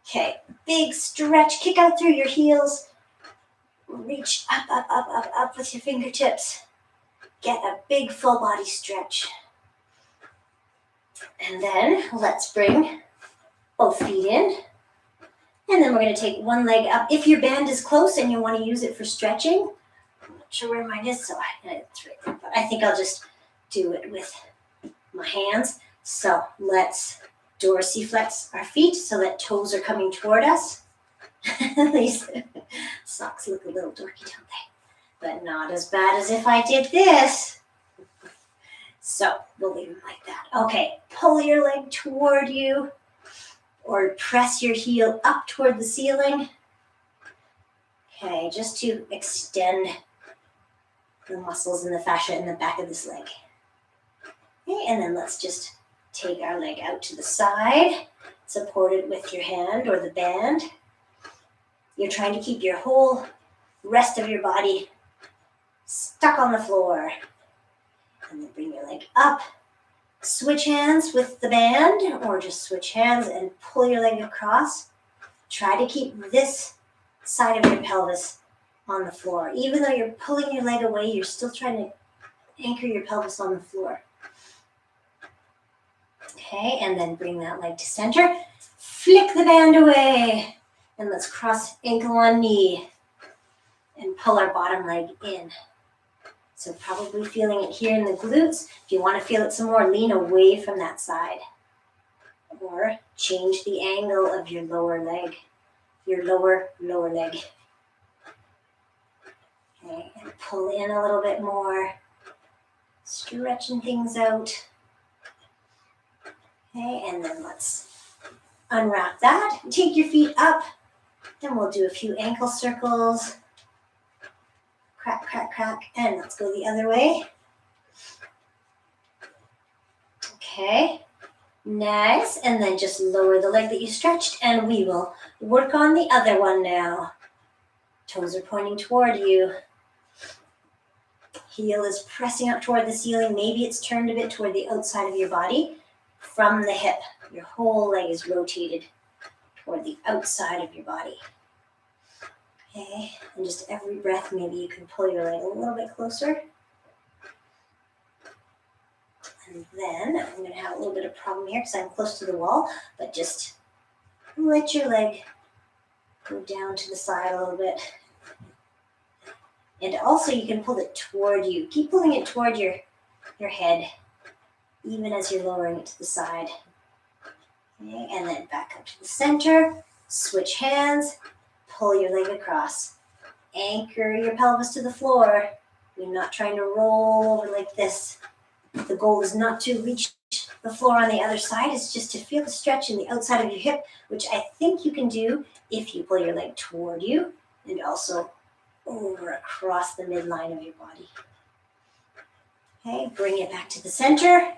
Okay, big stretch. Kick out through your heels. Reach up, up, up, up, up with your fingertips. Get a big full body stretch. And then let's bring both feet in. And then we're going to take one leg up. If your band is close and you want to use it for stretching, I'm not sure where mine is, so it's right there, but I think I'll just do it with my hands. So let's dorsiflex our feet so that toes are coming toward us. These socks look a little dorky, don't they? But not as bad as if I did this. So we'll leave them like that. Okay, pull your leg toward you or press your heel up toward the ceiling. Okay, just to extend the muscles and the fascia in the back of this leg. Okay, and then let's just take our leg out to the side, support it with your hand or the band. You're trying to keep your whole rest of your body stuck on the floor. And then bring your leg up. Switch hands with the band, or just switch hands and pull your leg across. Try to keep this side of your pelvis on the floor. Even though you're pulling your leg away, you're still trying to anchor your pelvis on the floor. Okay, and then bring that leg to center. Flick the band away. And let's cross ankle on knee and pull our bottom leg in. So probably feeling it here in the glutes. If you want to feel it some more, lean away from that side. Or change the angle of your lower leg, your lower leg. Okay, and pull in a little bit more, stretching things out. Okay, and then let's unwrap that. Take your feet up. Then we'll do a few ankle circles. Crack, crack, crack, and let's go the other way. Okay, nice, and then just lower the leg that you stretched, and we will work on the other one now. Toes are pointing toward you. Heel is pressing up toward the ceiling. Maybe it's turned a bit toward the outside of your body from the hip. Your whole leg is rotated toward the outside of your body. Okay, and just every breath, maybe you can pull your leg a little bit closer. And then I'm going to have a little bit of problem here because I'm close to the wall, but just let your leg go down to the side a little bit. And also you can pull it toward you. Keep pulling it toward your head, even as you're lowering it to the side. Okay, and then back up to the center. Switch hands. Pull your leg across. Anchor your pelvis to the floor. You're not trying to roll over like this. The goal is not to reach the floor on the other side. It's just to feel the stretch in the outside of your hip, which I think you can do if you pull your leg toward you and also over across the midline of your body. Okay, bring it back to the center.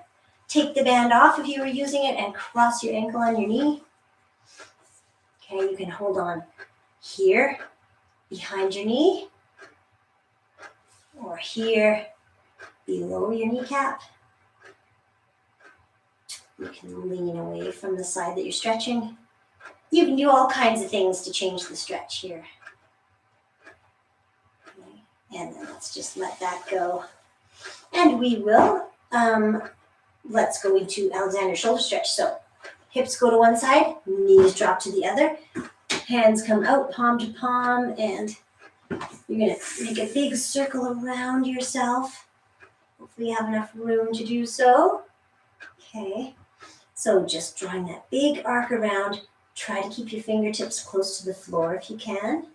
Take the band off if you were using it and cross your ankle on your knee. Okay, you can hold on here behind your knee or here below your kneecap. You can lean away from the side that you're stretching. You can do all kinds of things to change the stretch here. Okay. And then let's just let that go. And we will, let's go into Alexander shoulder stretch. So hips go to one side, knees drop to the other. Hands come out, palm to palm, and you're going to make a big circle around yourself. Hopefully you have enough room to do so. Okay, so just drawing that big arc around. Try to keep your fingertips close to the floor if you can.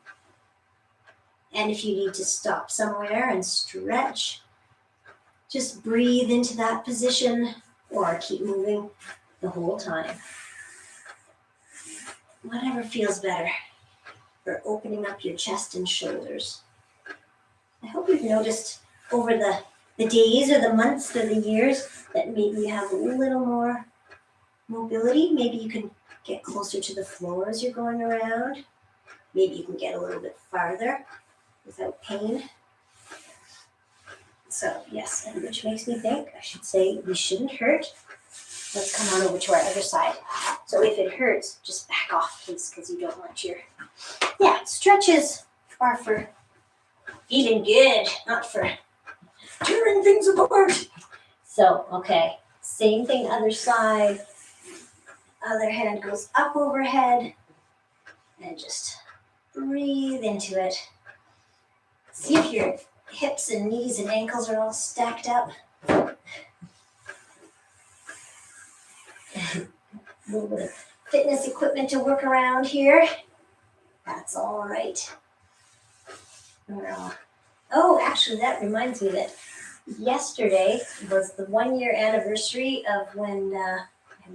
And if you need to stop somewhere and stretch, just breathe into that position or keep moving the whole time. Whatever feels better for opening up your chest and shoulders. I hope you've noticed over the days or the months or the years that maybe you have a little more mobility. Maybe you can get closer to the floor as you're going around. Maybe you can get a little bit farther without pain. So yes, and which makes me think I should say we shouldn't hurt. Let's come on over to our other side. So if it hurts, just back off, please, because you don't want your... Yeah, stretches are for feeling good, not for tearing things apart. So, okay, same thing, other side. Other hand goes up overhead. And just breathe into it. See if your hips and knees and ankles are all stacked up. A little bit of fitness equipment to work around here. That's all right. Oh, actually, that reminds me that yesterday was the 1-year anniversary of when I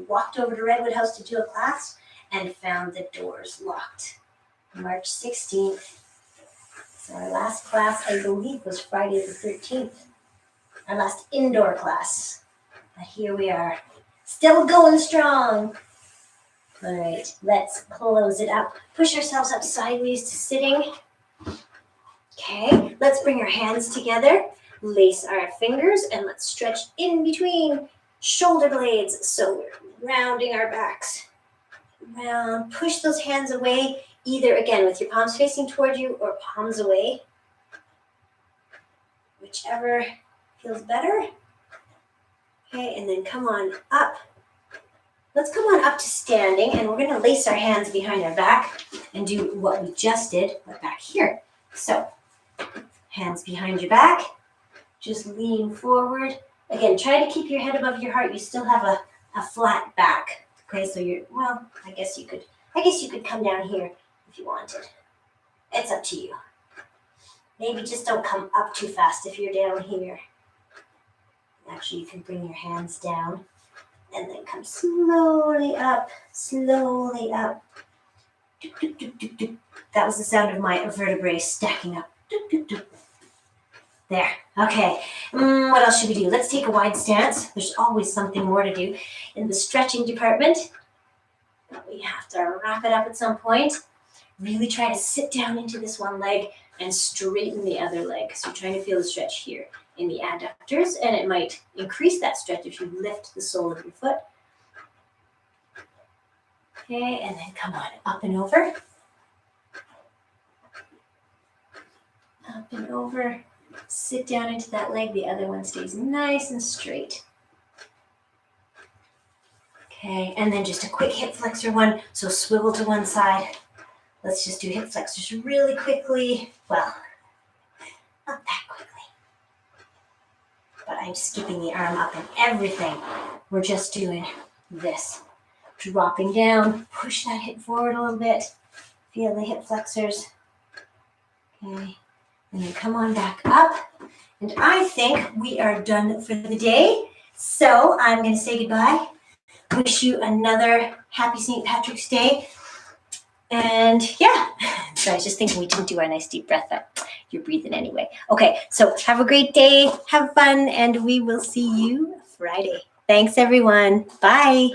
walked over to Redwood House to do a class and found the doors locked. March 16th. So our last class, I believe, was Friday the 13th. Our last indoor class. But here we are. Still going strong. All right, let's close it up. Push ourselves up sideways to sitting. Okay, let's bring our hands together, lace our fingers, and let's stretch in between shoulder blades. So we're rounding our backs. Round, push those hands away, either again with your palms facing toward you or palms away. Whichever feels better. Okay, and then come on up. Let's come on up to standing, and we're going to lace our hands behind our back and do what we just did, but back here. So, hands behind your back, just lean forward. Again, try to keep your head above your heart. You still have a flat back. Okay, so I guess you could come down here if you wanted. It's up to you. Maybe just don't come up too fast if you're down here. Actually, you can bring your hands down and then come slowly up, slowly up. That was the sound of my vertebrae stacking up. There. Okay. What else should we do? Let's take a wide stance. There's always something more to do in the stretching department. But we have to wrap it up at some point. Really try to sit down into this one leg and straighten the other leg. So you're trying to feel the stretch here in the adductors, and it might increase that stretch if you lift the sole of your foot. Okay, and then come on, up and over. Up and over. Sit down into that leg. The other one stays nice and straight. Okay, and then just a quick hip flexor one. So swivel to one side. Let's just do hip flexors really quickly. Well, not that quickly. But I'm skipping the arm up and everything. We're just doing this. Dropping down, push that hip forward a little bit. Feel the hip flexors. Okay, and then come on back up. And I think we are done for the day. So I'm going to say goodbye. Wish you another happy St. Patrick's Day. And yeah, so I was just thinking we didn't do our nice deep breath up. You're breathing anyway. Okay, so have a great day, have fun, and we will see you Friday. Thanks, everyone. Bye.